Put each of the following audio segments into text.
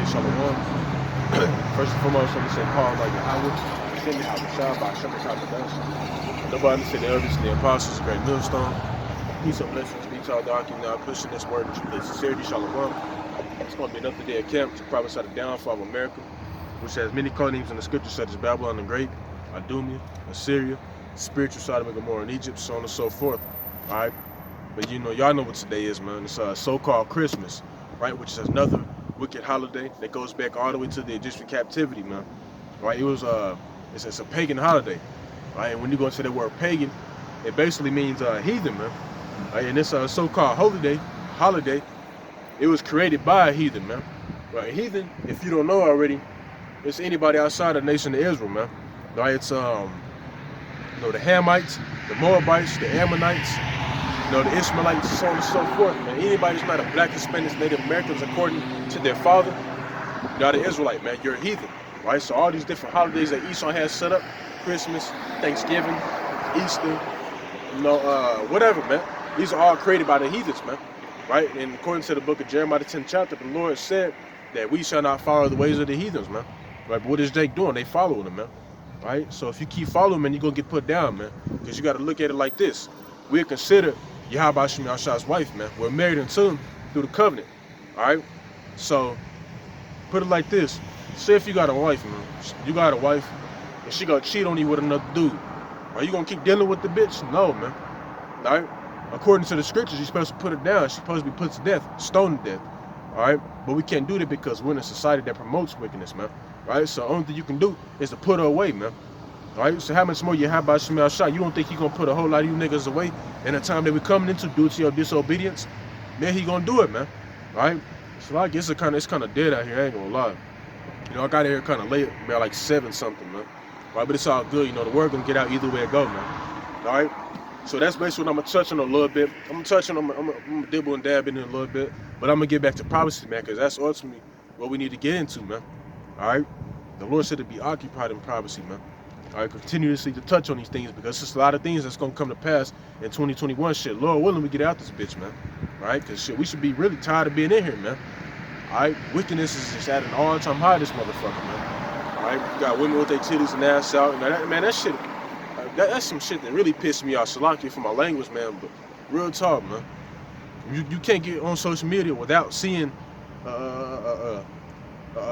Shalom. First and foremost, I'm going to say Paul like Yahweh. Send me how to shine by Shem Shah. Nobody said the elders and the apostles, great millstone. Peace and blessings be to all dark now pushing this word with sincerity. Shalom. It's going to be another day of camp to prophesy the downfall of America, which has many code names in the scriptures such as Babylon the Great, Idumea, Assyria, spiritual Sodom and Gomorrah in Egypt, so on and so forth. All right. But y'all know what today is, man. It's so-called Christmas, right? Which is another wicked holiday that goes back all the way to the Egyptian captivity, man. Right? It was it's a pagan holiday, right? And when you go into the word pagan, it basically means heathen, man. Right? And this so-called holiday, it was created by a heathen, man. Right? Heathen, if you don't know already, it's anybody outside the nation of Israel, man. Right? It's the Hamites, the Moabites, the Ammonites, the Ishmaelites, so on and so forth, man. Anybody who's not a black, Hispanics, Native Americans, according to their father, you're an Israelite, man. You're a heathen, right? So all these different holidays that Esau has set up, Christmas, Thanksgiving, Easter, whatever, man. These are all created by the heathens, man, right? And according to the book of Jeremiah, the 10th chapter, the Lord said that we shall not follow the ways of the heathens, man. Right? But what is Jake doing? They following him, man. Right? So if you keep following, man, you're going to get put down, man. Because you got to look at it like this. We're considered Yahweh Shem Yahshua's wife, man. We're married unto him through the covenant. Alright? So, put it like this. Say if you got a wife, man. You got a wife, and she gonna cheat on you with another dude. Are you gonna keep dealing with the bitch? No, man. Alright? According to the scriptures, you're supposed to put her down. She's supposed to be put to death, stoned to death. Alright? But we can't do that because we're in a society that promotes wickedness, man. Right? So the only thing you can do is to put her away, man. Alright, so how much more you have about Shem Yahshua? You don't think he gonna put a whole lot of you niggas away in the time that we're coming into due to your disobedience? Man, he gonna do it, man. Alright? So I guess it's kinda dead out here, I ain't gonna lie. I got here kinda late, about like 7 something, man. Right, but it's all good, the word gonna get out either way it go, man. Alright? So that's basically what I'm gonna touch on a little bit. I'm gonna dibble and dab in it a little bit, but I'm gonna get back to prophecy, man, because that's ultimately what we need to get into, man. Alright? The Lord said to be occupied in prophecy, man. I continuously to touch on these things because there's a lot of things that's gonna come to pass in 2021. Shit, Lord willing, we get out this bitch, man. Right? Because shit, we should be really tired of being in here, man. Alright, wickedness is just at an all-time high, this motherfucker, man. Alright, you got women with their titties and ass out. That shit, that's some shit that really pissed me off. Salaki for my language, man. But real talk, man. You can't get on social media without seeing a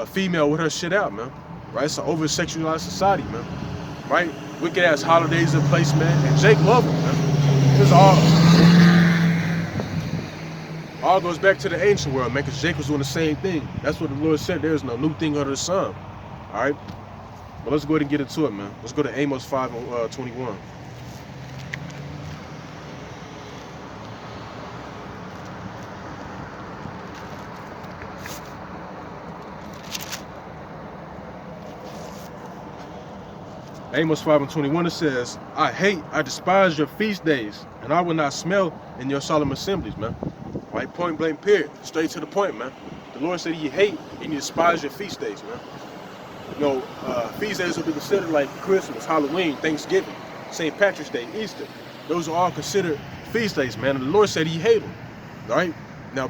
female with her shit out, man. Right? It's an over-sexualized society, man. Right? Wicked ass holidays in place, man. And Jake love him, man. This all goes back to the ancient world, man, because Jake was doing the same thing. That's what the Lord said. There's no new thing under the sun. Alright? But let's go ahead and get into it, man. Let's go to Amos 5:21. Amos 5:21, it says, I despise your feast days, and I will not smell in your solemn assemblies, man. Right? Point blank, period. Straight to the point, man. The Lord said he hate and he despise your feast days, man. Feast days will be considered like Christmas, Halloween, Thanksgiving, St. Patrick's Day, Easter. Those are all considered feast days, man. And the Lord said he hate them. Right? Now,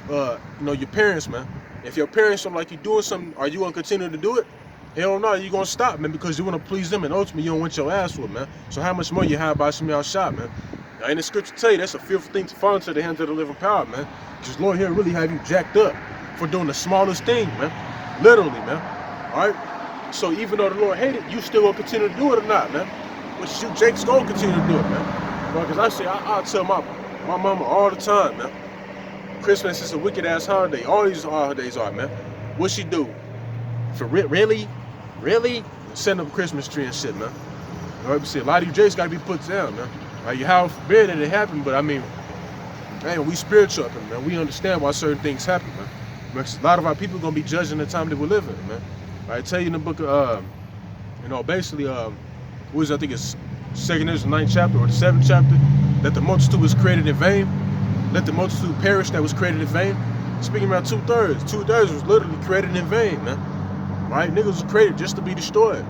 your parents, man. If your parents don't like you doing something, are you going to continue to do it? Hell no, you're going to stop, man, because you want to please them, and ultimately you don't want your ass whooped, man. So how much more you have about Shem Yahshua, man? Now, in the scripture tell you, that's a fearful thing to fall into the hands of the living power, man. Because Lord here really have you jacked up for doing the smallest thing, man. Literally, man. All right? So even though the Lord hated it, you still going to continue to do it or not, man? Which you, Jake's going to continue to do it, man. Because I tell my mama all the time, man. Christmas is a wicked-ass holiday. All these holidays are, man. What she do? For really? Really? Setting up a Christmas tree and shit, man. All right, see, a lot of you Jakes gotta be put down, man. Like, how forbid that it happened, but I mean, man, we spiritual up here, man. We understand why certain things happen, man. Because a lot of our people gonna be judging the time that we're living in, man. I tell you in the book of, basically, I think it's 2nd Ezra 9th chapter or the 7th chapter, that the multitude was created in vain. Let the multitude perish that was created in vain. Speaking about 2/3. 2/3 was literally created in vain, man. Right? Niggas was created just to be destroyed.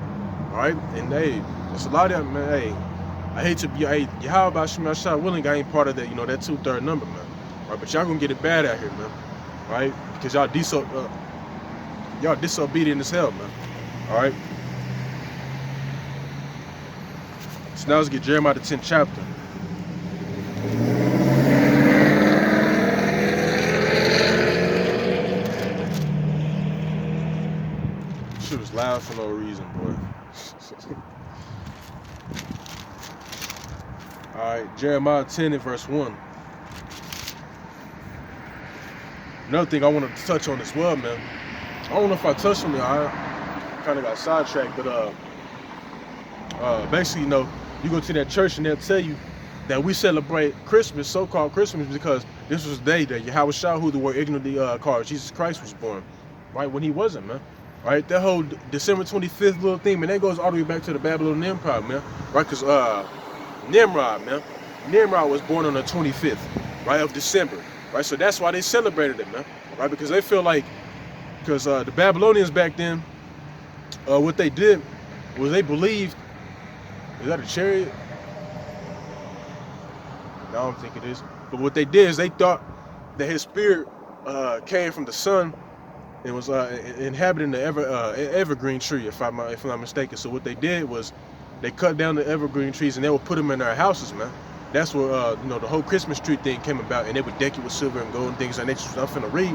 Alright? And hey, there's a lot of that, man. Hey, I hate to be, how about Shem Yahshua willing? I ain't part of that, that 2/3 number, man. Right? But y'all gonna get it bad out here, man. Right? Because y'all Y'all disobedient as hell, man. All right. So now let's get Jeremiah the 10th chapter. Shit was loud for no reason, boy. All right, Jeremiah 10 and verse 1. Another thing I want to touch on as well, man. I don't know if I touched on it. I kind of got sidetracked, but basically, you go to that church and they'll tell you that we celebrate Christmas, so-called Christmas, because this was the day that Yahweh Shah, who the word ignorantly called Jesus Christ, was born, right? When he wasn't, man. Right? That whole December 25th little thing, man, that goes all the way back to the Babylonian Empire, man. Right? Because Nimrod, man. Nimrod was born on the 25th, right, of December. Right? So that's why they celebrated it, man. Right? Because they feel like, because the Babylonians back then, what they did was they believed, is that a chariot? No, I don't think it is. But what they did is they thought that his spirit came from the sun and was inhabiting the evergreen tree, if I'm not mistaken. So what they did was they cut down the evergreen trees and they would put them in their houses, man. That's where the whole Christmas tree thing came about, and they would deck it with silver and gold and things like that. I'm finna read,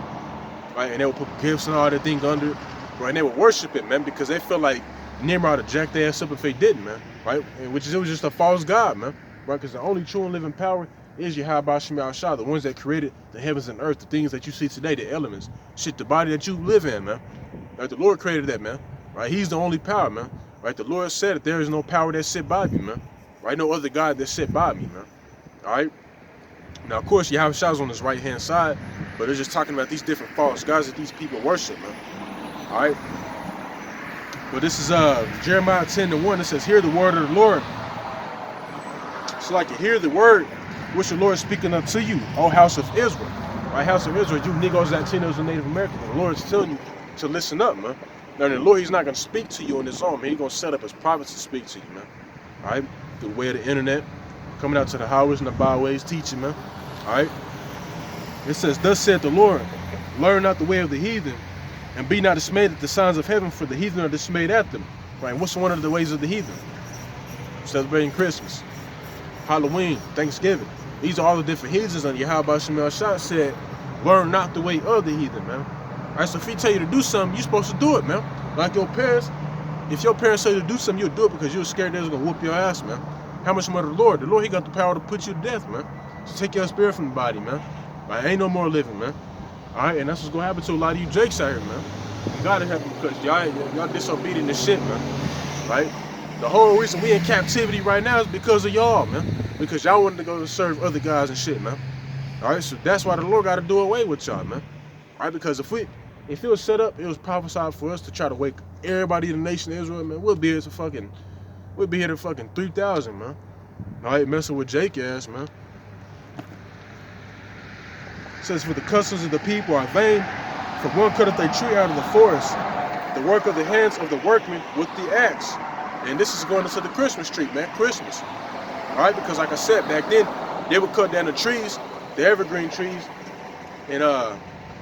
right? And they would put gifts and all that thing under it, right? And they would worship it, man, because they felt like Nimrod would jack their ass up if they didn't, man, right? And it was just a false god, man, right? Because the only true and living power is Yahweh Shah, the ones that created the heavens and earth, the things that you see today, the elements, shit, the body that you live in, man. Right? The Lord created that, man. Right? He's the only power, man. Right? The Lord said that there is no power that sit by me, man. Right? No other God that sit by me, man. All right. Now, of course, Yahweh Shah's on his right hand side, but they're just talking about these different false gods that these people worship, man. All right. But this is Jeremiah 10 and 1. It says, "Hear the word of the Lord." So, like, you hear the word which the Lord is speaking unto you, O house of Israel. Right, house of Israel, you Negroes, Latinos, and Native Americans. The Lord is telling you to listen up, man. Now, the Lord, he's not going to speak to you on his own, man. He's going to set up his prophets to speak to you, man. All right? Through the way of the internet, coming out to the highways and the byways, teaching, man. All right? It says, "Thus saith the Lord, learn not the way of the heathen, and be not dismayed at the signs of heaven, for the heathen are dismayed at them." Right? And what's one of the ways of the heathen? Celebrating Christmas, Halloween, Thanksgiving. These are all the different heathens, and Yahweh Shah said, learn not the way of the heathen, man. All right, so if he tell you to do something, you're supposed to do it, man. Like your parents, if your parents tell you to do something, you'll do it because you're scared they're going to whoop your ass, man. How much more the Lord? The Lord, he got the power to put you to death, man. So take your spirit from the body, man. Right? Ain't no more living, man. All right, and that's what's going to happen to a lot of you Jakes out here, man. You got to happen because y'all disobedient as shit, man. Right? The whole reason we in captivity right now is because of y'all, man. Because y'all wanted to go serve other guys and shit, man. All right, so that's why the Lord got to do away with y'all, man. All right, because if it was set up, it was prophesied for us to try to wake everybody in the nation of Israel, man. We'll be here to fucking 3,000, man. All right, messing with Jake ass, man. It says, "For the customs of the people are vain, for one cutteth a tree out of the forest, the work of the hands of the workmen with the axe." And this is going into the Christmas tree, man. Christmas. All right, because like I said, back then, they would cut down the trees, the evergreen trees, and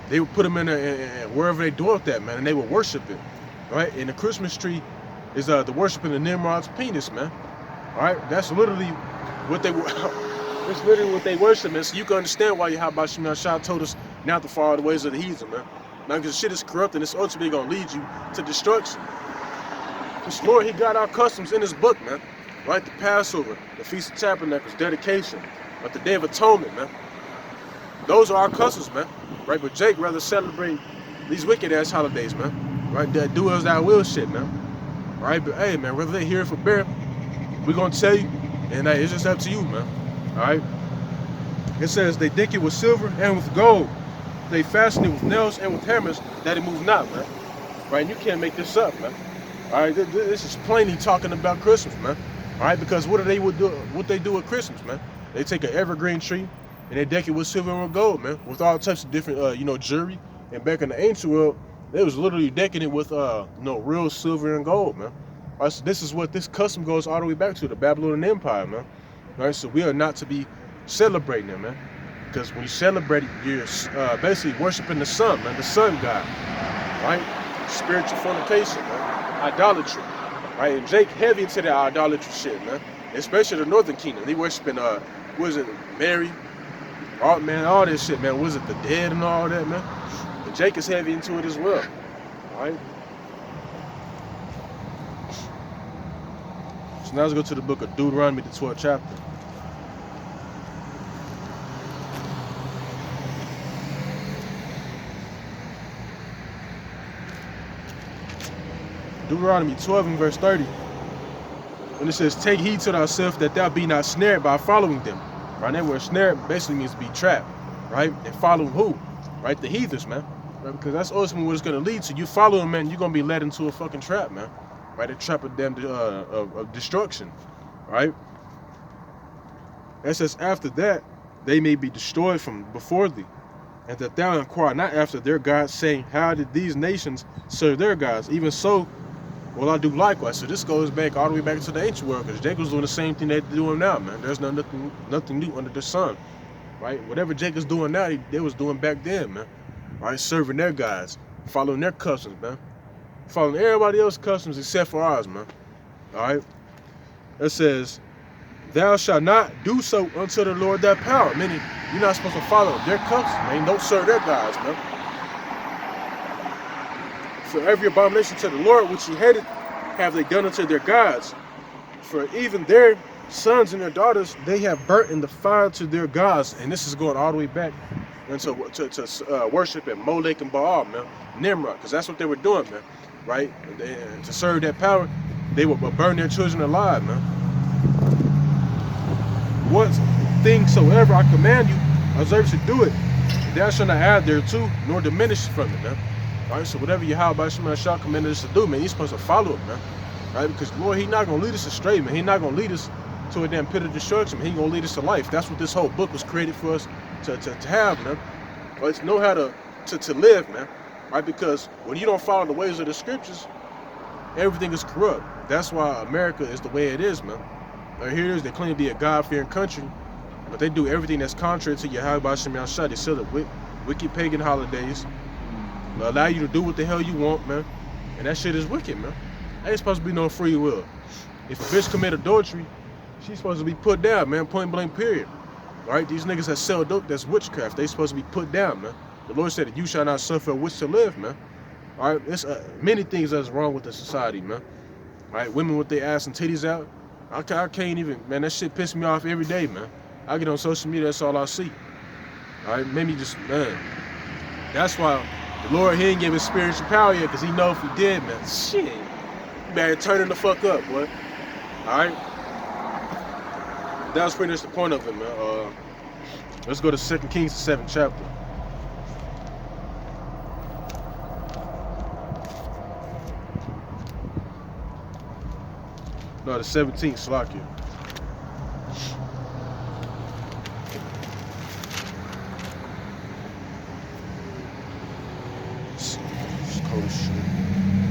they would put them in wherever they dwelt at, man, and they would worship it. Right? And the Christmas tree is the worshiping of Nimrod's penis, man. All right? That's literally what they that's literally what they worship, man. So you can understand why Yahweh Shah told us not to follow the ways of the heathen, man. Now, because shit is corrupt and it's ultimately going to lead you to destruction. This Lord, he got our customs in his book, man. Right? The Passover, the Feast of Tabernacles, dedication, but the Day of Atonement, man. Those are our customs, man. Right? But Jake rather celebrate these wicked ass holidays, man. Right? That do as thou will shit, man. Right? But hey, man, whether they hear it for bear, we're gonna tell you, and hey, it's just up to you, man. Alright? It says they deck it with silver and with gold. They fasten it with nails and with hammers that it move not, man. Right? And you can't make this up, man. Alright, this is plainly talking about Christmas, man. Alright, because what they do at Christmas, man? They take an evergreen tree and they deck it with silver and with gold, man, with all types of different jewelry. And back in the ancient world, they was literally decking it with real silver and gold, man. Alright, so this is what this custom goes all the way back to, the Babylonian Empire, man. Alright, so we are not to be celebrating it, man. Because when you celebrate it, you're basically worshiping the sun, man, the sun god. Right? spiritual fornication, man, idolatry, right? And Jake heavy into that idolatry shit, man. Especially the Northern Kingdom. They worshiping, was it Mary, man, all this shit, man. Was it the dead and all that, man? And Jake is heavy into it as well, right? So now let's go to the book of Deuteronomy, the 12th chapter. Deuteronomy 12 and verse 30. When it says, take heed to thyself that thou be not snared by following them. Right? That word snared basically means to be trapped. Right? And follow who? Right? The heathens, man. Right? Because that's ultimately what it's going to lead to. You follow them, man, you're going to be led into a fucking trap, man. Right? A trap of them of destruction. Right? It says, after that, they may be destroyed from before thee. And that thou inquire not after their gods, saying, how did these nations serve their gods? Even so, well, I do likewise. So this goes back all the way back to the ancient world, because Jacob's doing the same thing they're doing now, man. There's nothing new under the sun, right? Whatever Jacob's doing now, they was doing back then, man. Right? Serving their gods, following their customs, man. Following everybody else's customs except for ours, man. All right? It says, thou shalt not do so unto the Lord thy power. Meaning, you're not supposed to follow their customs, man. Don't serve their gods, man. For every abomination to the Lord which he hated have they done unto their gods. For even their sons and their daughters they have burnt in the fire to their gods. And this is going all the way back into worship at Molech and Baal, man. Nimrod, because that's what they were doing, man. Right? And to serve that power, they would burn their children alive, man. What thing soever I command you, observe to do it. Thou shalt not add thereto, nor diminish from it, man. Right, so whatever Yahweh shall command us to do, man, you're supposed to follow it, man. Right, because Lord, He's not gonna lead us astray, man. He's not gonna lead us to a damn pit of destruction. He's gonna lead us to life. That's what this whole book was created for us to have, man. Right, to know how to live, man. Right, because when you don't follow the ways of the scriptures, everything is corrupt. That's why America is the way it is, man. Right, here it is. They claim to be a God-fearing country, but they do everything that's contrary to Yahweh Shah. They celebrate wicked pagan holidays. Allow you to do what the hell you want, man. And that shit is wicked, man. Ain't supposed to be no free will. If a bitch commit adultery, she's supposed to be put down, man. Point blank, period. Right? These niggas that sell dope, that's witchcraft. They supposed to be put down, man. The Lord said that you shall not suffer a witch to live, man. All right? There's many things that's wrong with the society, man. All right? Women with their ass and titties out. I can't even, man. That shit pisses me off every day, man. I get on social media, that's all I see. All right? Maybe just, man. That's why the Lord, He ain't give His spiritual power yet, because He know if He did, man, shit, you better turn the fuck up, boy. Alright? That was pretty much the point of it, man. Let's go to 2 Kings, the 7th chapter. No, the 17th, Slakia.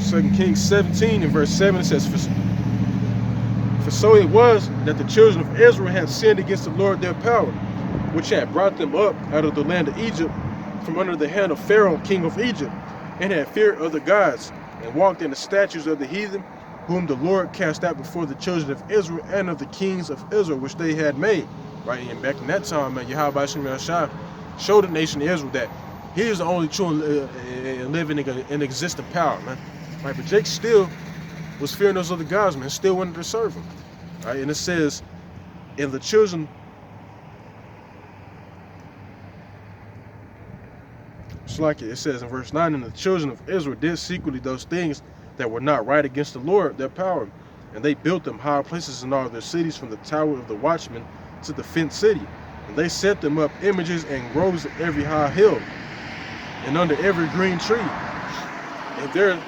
Second Kings 17 and verse 7, it says, for so it was that the children of Israel had sinned against the Lord their power, which had brought them up out of the land of Egypt from under the hand of Pharaoh, king of Egypt, and had fear of the gods, and walked in the statutes of the heathen, whom the Lord cast out before the children of Israel, and of the kings of Israel, which they had made. Right, and back in that time, man, Yahweh Shah showed the nation of Israel that He is the only true living and existing power, man. Right, but Jake still was fearing those other gods, man. Still wanted to serve them. Right, and it says, and the children, it's like it says in verse 9, and the children of Israel did secretly those things that were not right against the Lord, their power. And they built them high places in all their cities, from the tower of the watchman to the fenced city. And they set them up images and groves at every high hill, and under every green tree. And there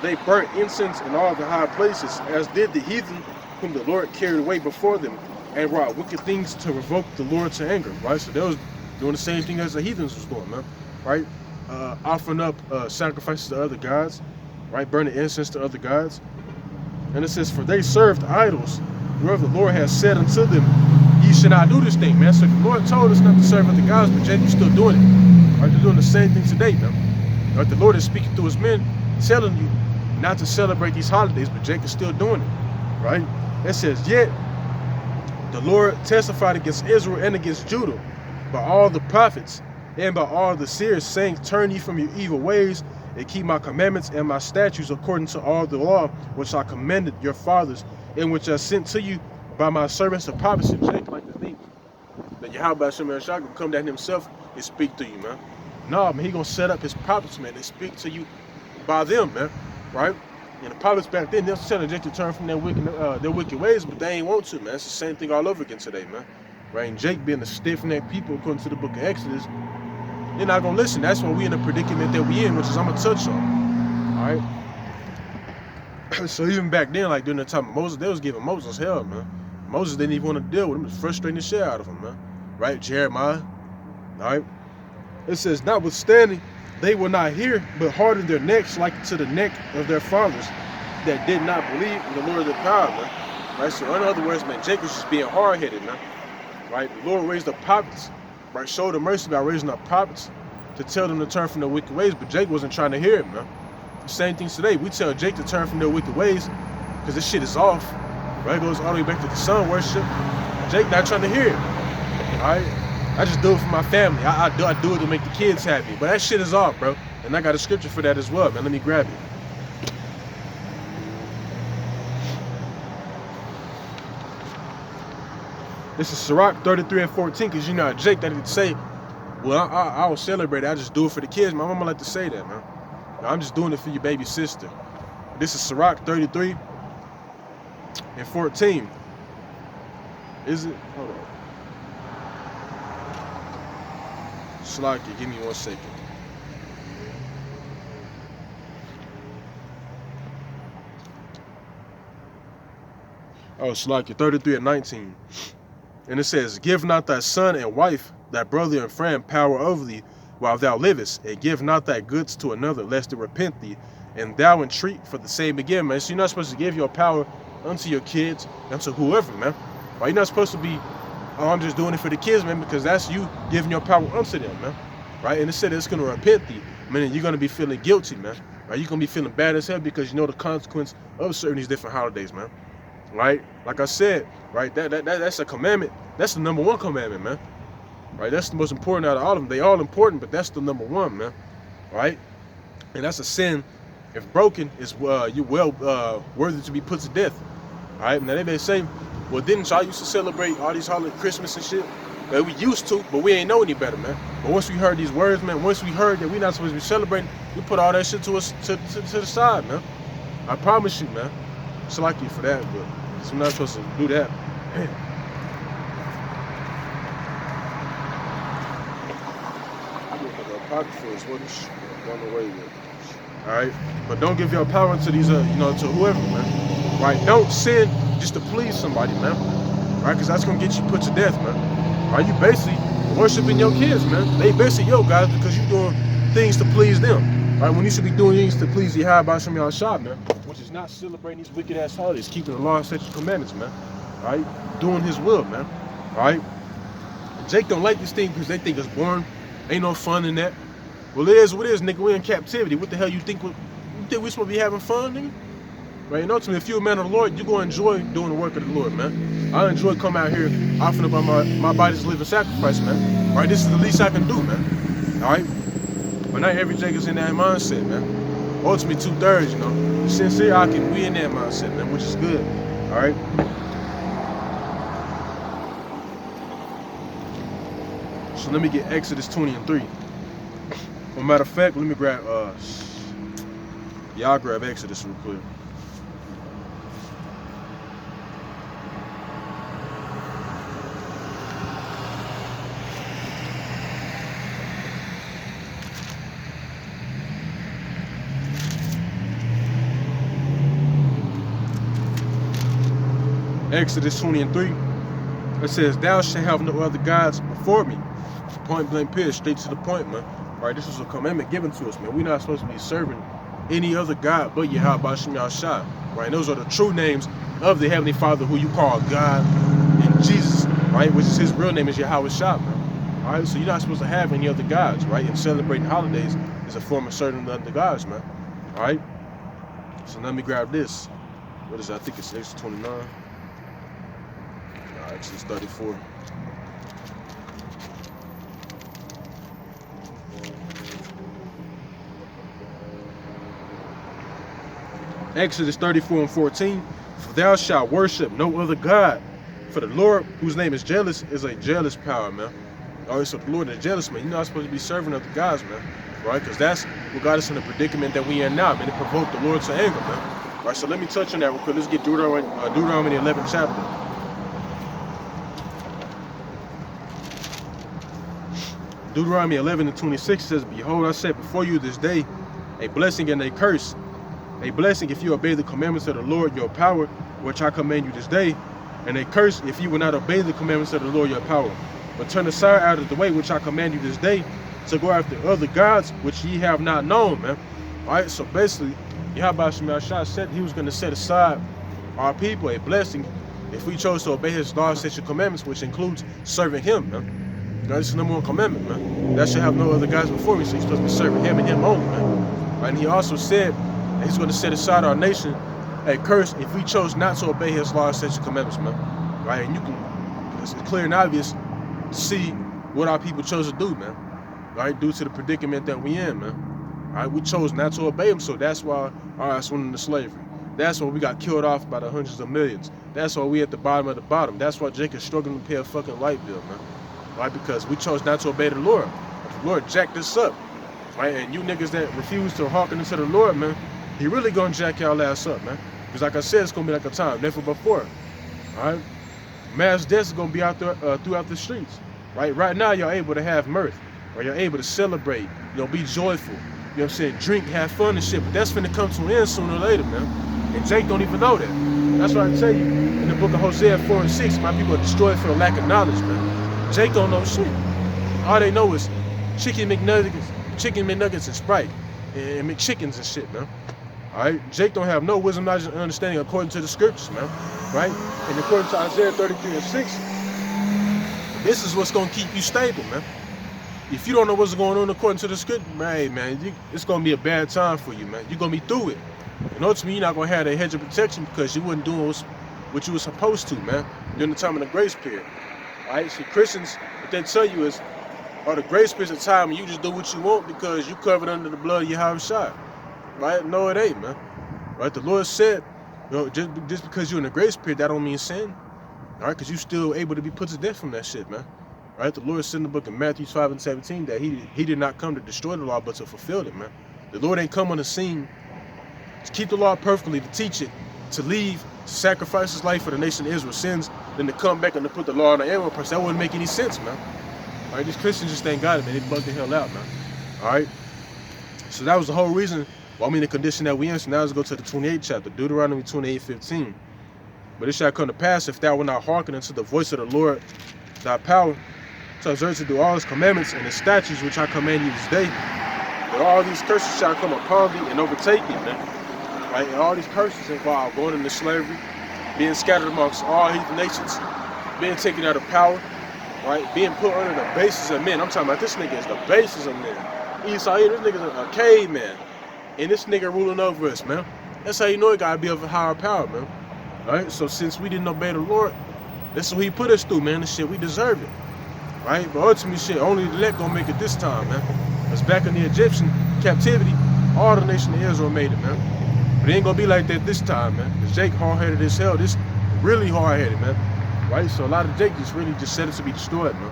they burnt incense in all the high places, as did the heathen whom the Lord carried away before them, and wrought wicked things to provoke the Lord to anger. Right? So they was doing the same thing as the heathens was doing, man. Right? Offering up sacrifices to other gods, right? Burning incense to other gods. And it says, for they served idols, wherever the Lord has said unto them, ye should not do this thing, man. So the Lord told us not to serve other gods, but yet you're still doing it. Right? They're doing the same thing today, man. Right? The Lord is speaking through His men, telling you not to celebrate these holidays, but Jacob's still doing it, right? It says, yet the Lord testified against Israel and against Judah by all the prophets and by all the seers, saying, turn ye from your evil ways and keep my commandments and my statutes according to all the law which I commanded your fathers and which I sent to you by my servants the prophets. And Jacob like to think that Yahweh Shem Shah can come down himself and speak to you, man. No, man, he gonna set up his prophets, man, and speak to you by them, man, right? And the prophets back then, they're telling Jake to turn from their wicked ways, but they ain't want to, man. It's the same thing all over again today, man. Right? And Jake being the stiff-necked people, according to the book of Exodus, they're not gonna listen. That's why we in the predicament that we in, which is I'm gonna touch on. All right. So even back then, like during the time of Moses, they was giving Moses hell, man. Moses didn't even want to deal with him. It was frustrating the shit out of him, man. Right? Jeremiah. All right. It says, notwithstanding, they will not hear, but harden their necks like to the neck of their fathers that did not believe in the Lord of their power, man. Right? So in other words, man, Jacob was just being hard-headed, man. Right? The Lord raised up prophets, right? Showed them mercy by raising up prophets to tell them to turn from their wicked ways, but Jacob wasn't trying to hear it, man. The same thing today. We tell Jake to turn from their wicked ways because this shit is off. Right? It goes all the way back to the sun worship. Jake not trying to hear it. All right? I just do it for my family. I do it to make the kids happy. But that shit is off, bro. And I got a scripture for that as well, man. Let me grab it. This is Sirach 33 and 14, because you know Jake that didn't say, well, I don't celebrate it. I just do it for the kids. My mama like to say that, man. I'm just doing it for your baby sister. This is Sirach 33 and 14. Is it? Hold on. Slacky, give me 1 second. Oh, Slacky, 33 and 19. And it says, give not thy son and wife, thy brother and friend, power over thee while thou livest, and give not thy goods to another, lest it repent thee, and thou entreat for the same again, man. So you're not supposed to give your power unto your kids, unto whoever, man. Right? You're not supposed to be, oh, I'm just doing it for the kids, man, because that's you giving your power unto them, man. Right? And it said it's going to repent thee, meaning you're going to be feeling guilty, man. Right? You're going to be feeling bad as hell because you know the consequence of certain these different holidays, man. Right? Like I said, right, that's a commandment. That's the number 1 commandment, man. Right? That's the most important out of all of them. They all important, but that's the number 1, man. Right? And that's a sin. If broken, is you worthy to be put to death. All right? Now they may say, well, didn't y'all used to celebrate all these holidays, Christmas and shit? Well, we used to, but we ain't know any better, man. But once we heard these words, man, once we heard that we're not supposed to be celebrating, we put all that shit to the side, man. I promise you, man. It's like you for that, but we're not supposed to do that. All right, but don't give your power to these, to whoever, man. Right? Don't sin just to please somebody, man. Right? Because that's gonna get you put to death, man. Right? You basically worshiping your kids, man. They basically your guys because you doing things to please them. Right? When you should be doing things to please Yahweh Shem Shah, man. Which is not celebrating these wicked ass holidays, keeping the law and statute commandments, man. Right? Doing His will, man. Right? Jake don't like this thing because they think it's boring. Ain't no fun in that. Well, it is what it is, nigga. We're in captivity. What the hell you think? You think we supposed to be having fun, nigga? Right? And ultimately, if you're a man of the Lord, you're going to enjoy doing the work of the Lord, man. I enjoy coming out here, offering up my body's living sacrifice, man. Right? This is the least I can do, man. All right? But not every Jake is in that mindset, man. Ultimately, 2/3, you know. Sincere, we in that mindset, man, which is good. All right? So let me get Exodus 20 and 3. Well, matter of fact, let me grab, I'll grab Exodus real quick. Exodus 20 and 3. It says, thou shalt have no other gods before me. Point blank period, straight to the point, man. Right, this was a commandment given to us, man. We're not supposed to be serving any other God but Yahweh Shem Shah. Right, those are the true names of the Heavenly Father, who you call God, and Jesus, right, which is His real name is Yahweh Shah, man. All right, so you're not supposed to have any other gods, right? And celebrating holidays is a form of serving the other gods, man. All right. So let me grab this. What is it? I think it's Exodus 29. No, Exodus 34. Exodus 34 and 14. For thou shalt worship no other God. For the Lord, whose name is jealous, is a jealous power, man. All right, so the Lord is jealous, man. You're not supposed to be serving other gods, man. Right? Because that's what got us in the predicament that we in now, man. It provoked the Lord to anger, man. All right, so let me touch on that real quick. Let's get Deuteronomy 11th chapter. Deuteronomy 11 and 26 says, Behold, I set before you this day a blessing and a curse. A blessing if you obey the commandments of the Lord your power, which I command you this day, and a curse if you will not obey the commandments of the Lord your power, but turn aside out of the way which I command you this day, to go after other gods which ye have not known, man. All right, so basically, Yahweh Shemel Shah said he was going to set aside our people a blessing if we chose to obey his laws, statutes, and commandments, which includes serving him, man. That's the number one commandment, man. That should have no other gods before me, so you're supposed to be serving him and him only, man. Right, and he also said that he's going to set aside our nation a curse if we chose not to obey his laws, statutes, and commandments, man. Right, and you can, it's clear and obvious to see what our people chose to do, man. Right, due to the predicament that we in, man. All right, we chose not to obey him, so that's why our ass went into slavery. That's why we got killed off by the hundreds of millions. That's why we at the bottom of the bottom. That's why Jacob's struggling to pay a fucking light bill, man. Right, because we chose not to obey the Lord. The Lord jacked us up. Right, and you niggas that refuse to hearken into the Lord, man, he really gonna jack y'all ass up, man. Because like I said, it's gonna be like a time never before. All right, mass deaths is gonna be out there throughout the streets. Right now, y'all able to have mirth, or you're able to celebrate, you know, be joyful. You know what I'm saying? Drink, have fun and shit. But that's finna come to an end sooner or later, man. And Jake don't even know that. That's why I tell you in the book of Hosea 4 and 6, my people are destroyed for the lack of knowledge, man. Jake don't know shit. All they know is chicken McNuggets and Sprite and McChickens and shit, man. All right, Jake don't have no wisdom, knowledge, and understanding according to the scriptures, man. Right? And according to Isaiah 33 and 6, this is what's gonna keep you stable, man. If you don't know what's going on according to the script, man, it's gonna be a bad time for you, man. You're gonna be through it. And ultimately, you're not gonna have that hedge of protection because you wasn't doing what you were supposed to, man, during the time of the grace period. All right, see, Christians, what they tell you is, the grace period is a time when you just do what you want because you covered under the blood of Yahweh Shai. Right? No, it ain't, man. Right? The Lord said, you know, just because you're in the grace period, that don't mean sin. All right, because you're still able to be put to death from that shit, man. Right? The Lord said in the book of Matthew 5 and 17 that he did not come to destroy the law, but to fulfill it, man. The Lord ain't come on the scene to keep the law perfectly, to teach it, to leave, to sacrifice his life for the nation of Israel's sins, then to come back and to put the law on the everyone person. That wouldn't make any sense, man. All right, these Christians just ain't got it, man. They bugged the hell out, man. All right? So that was the whole reason, the condition that we in. So now let's go to the 28th chapter, Deuteronomy 28:15. But it shall come to pass, if thou wilt not hearken unto the voice of the Lord thy power, to observe to do all his commandments and his statutes which I command you this day, that all these curses shall come upon thee and overtake thee, man. Right? And all these curses involve going into slavery, being scattered amongst all heathen nations, being taken out of power, right? Being put under the bases of men. I'm talking about this nigga is the bases of men. Esau, this nigga's a caveman. And this nigga ruling over us, man. That's how you know it gotta be of a higher power, man. Right? So since we didn't obey the Lord, that's what he put us through, man. This shit, we deserve it. Right? But ultimately, shit, only the elect gonna make it this time, man. Because back in the Egyptian captivity, all the nation of Israel made it, man. But it ain't gonna be like that this time, man. Because Jake hard-headed as hell. This really hard-headed, man. Right? So a lot of Jake just really just set it to be destroyed, man.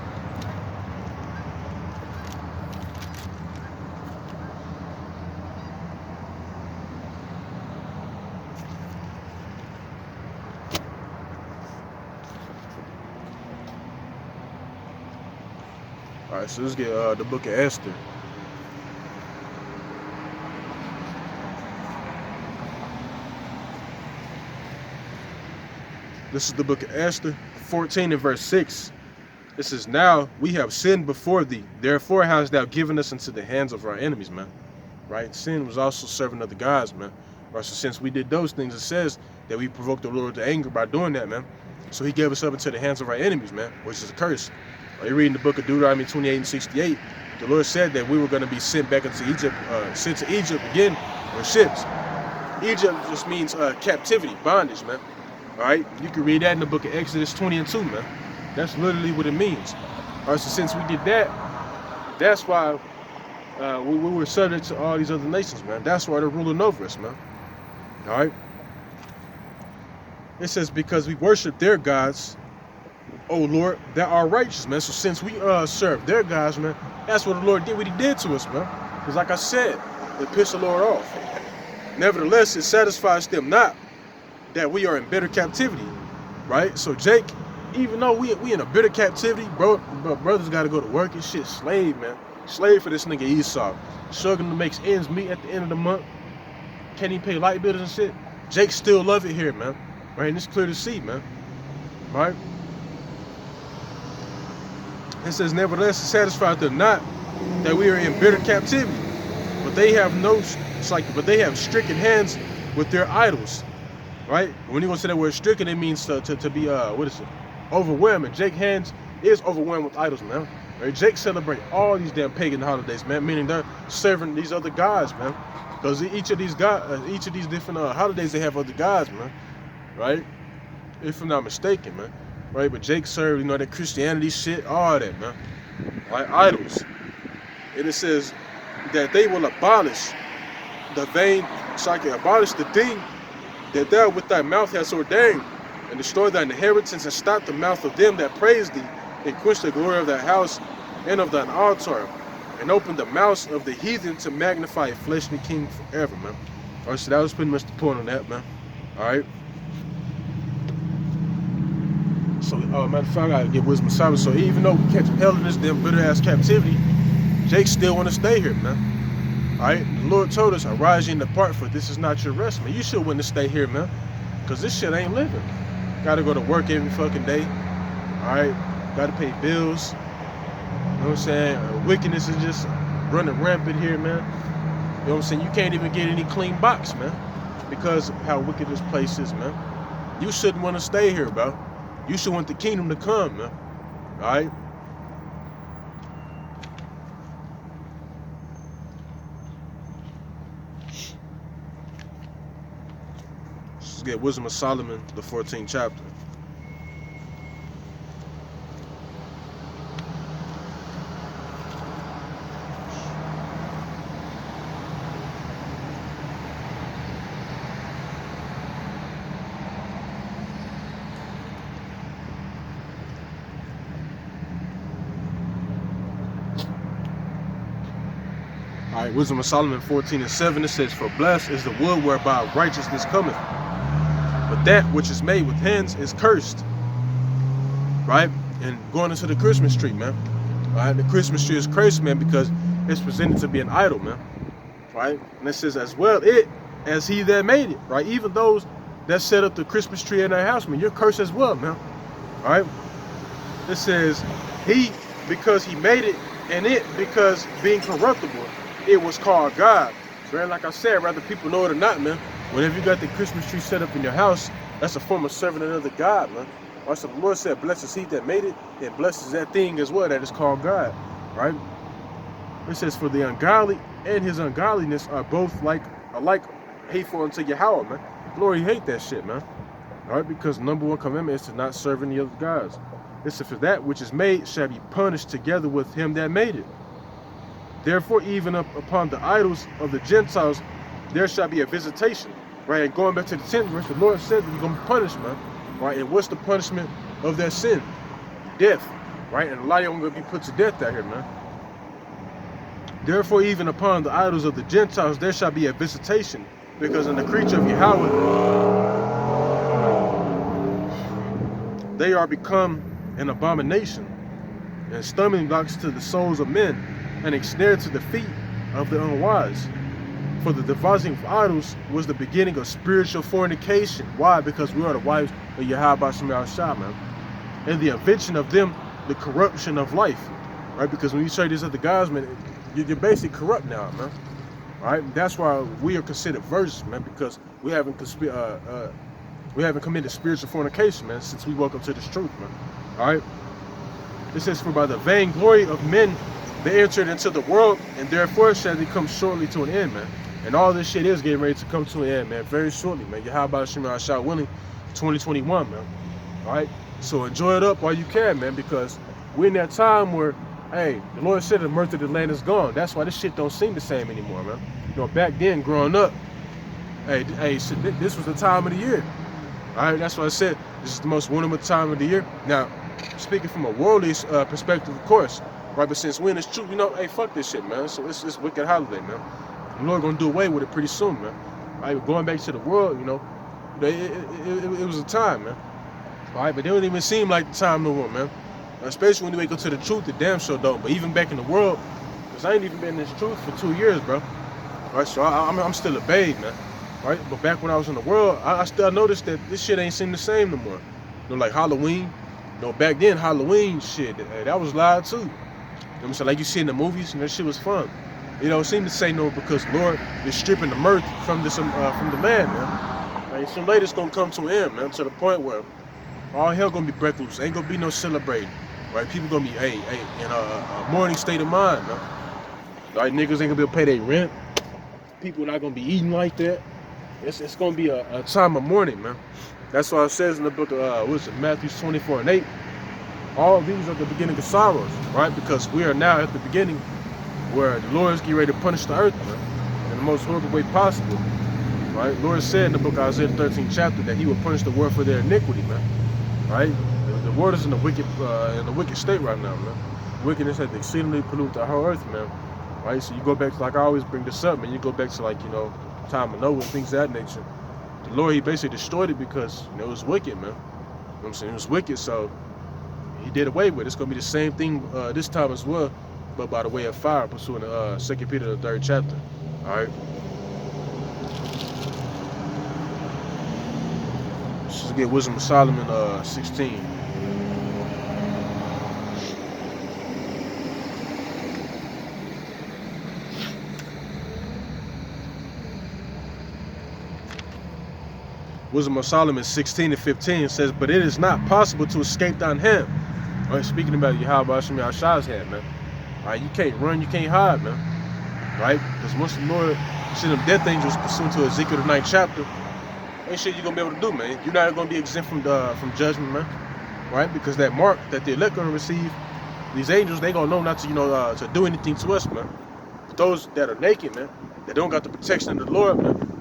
All right, so let's get the book of Esther. This is the book of Esther, 14 and verse 6. It says, now we have sinned before thee, therefore hast thou given us into the hands of our enemies, man. Right? Sin was also serving other gods, man. Right? So since we did those things, it says that we provoked the Lord to anger by doing that, man. So he gave us up into the hands of our enemies, man, which is a curse. You read in the book of Deuteronomy 28 and 68, the Lord said that we were going to be sent back into Egypt, sent to Egypt again with ships. Egypt just means captivity, bondage, man. All right, you can read that in the book of Exodus 20 and 2, man. That's literally what it means. All right, so since we did that, that's why we were subject to all these other nations, man. That's why they're ruling over us, man. All right. It says, because we worship their gods, oh Lord, that are righteous, man. So since we serve their gods, man, that's what the Lord did, what he did to us, man. Because like I said, it pissed the Lord off. Nevertheless, it satisfies them not that we are in bitter captivity, right? So Jake, even though we in a bitter captivity, bro, brothers got to go to work and shit, slave, man. Slave for this nigga Esau. Struggling to make ends meet at the end of the month. Can't even pay light bills and shit. Jake still love it here, man. Right, and it's clear to see, man. Right? It says, nevertheless, it satisfied them not that we are in bitter captivity, but they have but they have stricken hands with their idols. Right? When you gonna say that word stricken, it means to be what is it? Overwhelming. Jake hands is overwhelmed with idols, man. Right? Jake celebrate all these damn pagan holidays, man. Meaning they're serving these other gods, man. Because each of these different holidays, they have other gods, man. Right? If I'm not mistaken, man. Right? But Jake served, you know, that Christianity shit, all that, man. Right? Idols. And it says that they will abolish the abolish the thing that thou with thy mouth hast ordained, and destroy thine inheritance, and stop the mouth of them that praise thee, and quench the glory of thy house and of thine altar, and open the mouths of the heathen to magnify a fleshly king forever, man. All right, so that was pretty much the point on that, man. All right. So, matter of fact, I gotta get wisdom service. So even though we catch hell in this damn bitter ass captivity, Jake still want to stay here, man. All right, the Lord told us, "Arise ye and depart, for this is not your rest, man." You should want to stay here, man, cause this shit ain't living. Gotta go to work every fucking day. All right, gotta pay bills. You know what I'm saying? Wickedness is just running rampant here, man. You know what I'm saying? You can't even get any clean box, man, because of how wicked this place is, man. You shouldn't want to stay here, bro. You should want the kingdom to come, man. All right? Let's get Wisdom of Solomon, the 14th chapter. All right, Wisdom of Solomon 14 and 7, it says, "For blessed is the wood whereby righteousness cometh, but that which is made with hands is cursed." Right? And going into the Christmas tree, man. All right, the Christmas tree is cursed, man, because it's presented to be an idol, man. Right? And it says, as well it as he that made it. Right? Even those that set up the Christmas tree in their house, man, you're cursed as well, man. All right? It says, he, because he made it, and it, because being corruptible, it was called God. So like I said, whether people know it or not, man, whenever you got the Christmas tree set up in your house, that's a form of serving another God, man. Also, the Lord said, blessed is he that made it, and blessed is that thing as well that is called God, right? It says, for the ungodly and his ungodliness are both alike hateful unto Yahweh, man. Lord, he hate that shit, man. All right, because number one commandment is to not serve any other gods. It says, for that which is made shall be punished together with him that made it. Therefore, even upon the idols of the Gentiles, there shall be a visitation. Right? And going back to the 10th verse, the Lord said that you're going to be punished, man. Right? And what's the punishment of that sin? Death. Right? And a lot of them are going to be put to death out here, man. Therefore, even upon the idols of the Gentiles, there shall be a visitation. Because in the creature of Yahweh, they are become an abomination and stumbling blocks to the souls of men, and ensnared to the feet of the unwise. For the devising of idols was the beginning of spiritual fornication. Why? Because we are the wives of Yahweh Shah, man. And the invention of them, the corruption of life. Right? Because when you say these other guys, man, you're basically corrupt now, man. Right? That's why we are considered virgins, man, because we haven't committed spiritual fornication, man, since we woke up to this truth, man. All right? It says, for by the vainglory of men they entered into the world, and therefore shall they come shortly to an end, man. And all this shit is getting ready to come to an end, man, very shortly, man. Yahweh Shema Shah willing, 2021, man. All right? So enjoy it up while you can, man, because we're in that time where, hey, the Lord said the mirth of the land is gone. That's why this shit don't seem the same anymore, man. You know, back then, growing up, hey, so this was the time of the year. All right, that's why I said this is the most wonderful time of the year. Now, speaking from a worldly perspective, of course, right? But since when it's true, you know, hey, fuck this shit, man. So it's this wicked holiday, man. The Lord gonna do away with it pretty soon, man. All right, going back to the world, you know, it was a time, man. All right, but it don't even seem like the time no more, man. Especially when you wake up to the truth, the damn sure don't. But even back in the world, because I ain't even been in this truth for 2 years, bro. All right, so I'm still a babe, man. All right, but back when I was in the world, I still noticed that this shit ain't seem the same no more. You know, like Halloween. You know, back then Halloween shit, that was live too. You know what I'm saying? Like you see in the movies, and that shit was fun. You know, it seemed to say no because Lord is stripping the mirth from the land, man. Like, soon later it's gonna come to an end, man, to the point where all hell gonna be break loose. Ain't gonna be no celebrating, right? People gonna be, in a mourning state of mind, man. Right, niggas ain't gonna be able to pay their rent. People not gonna be eating like that. It's gonna be a time of mourning, man. That's why it says in the book of Matthew 24:8. All these are the beginning of sorrows, right? Because we are now at the beginning where the Lord is getting ready to punish the earth, man, in the most horrible way possible, right? Lord said in the book of Isaiah 13th chapter that He will punish the world for their iniquity, man. Right? The world is in a wicked state right now, man. Wickedness has exceedingly polluted the whole earth, man. Right? So you go back to, like I always bring this up, man. You go back to, like, you know, time of Noah and things of that nature. The Lord, He basically destroyed it because, you know, it was wicked, man. You know what I'm saying? It was wicked, so He did away with it. It's gonna be the same thing this time as well, but by the way of fire, pursuing the 2 Peter the 3rd chapter. All right. Let's just get Wisdom of Solomon 16. Wisdom of Solomon 16:15 says, but it is not possible to escape thine hand. All right, speaking about Yahweh Shema Shah's hand, man. All right, you can't run, you can't hide, man. Right? Because once the Lord sent them death angels pursuant to Ezekiel the 9th chapter, ain't shit you're gonna be able to do, man. You're not gonna be exempt from judgment, man. Right? Because that mark that the elect gonna receive, these angels, they gonna know not to, to do anything to us, man. But those that are naked, man, that don't got the protection of the Lord, man,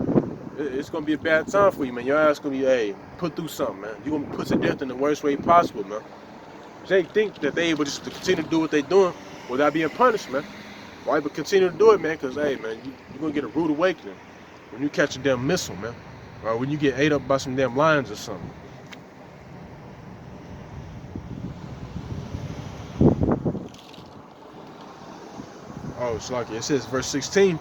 it's gonna be a bad time for you, man. Your ass gonna be, hey, put through something, man. You're gonna be put to death in the worst way possible, man. They think that they able just to continue to do what they doing without being punished, man. Right? But continue to do it, man, because, hey, man, you're gonna get a rude awakening when you catch a damn missile, man. Or when you get ate up by some damn lions or something. Oh, it's like it says, verse 16.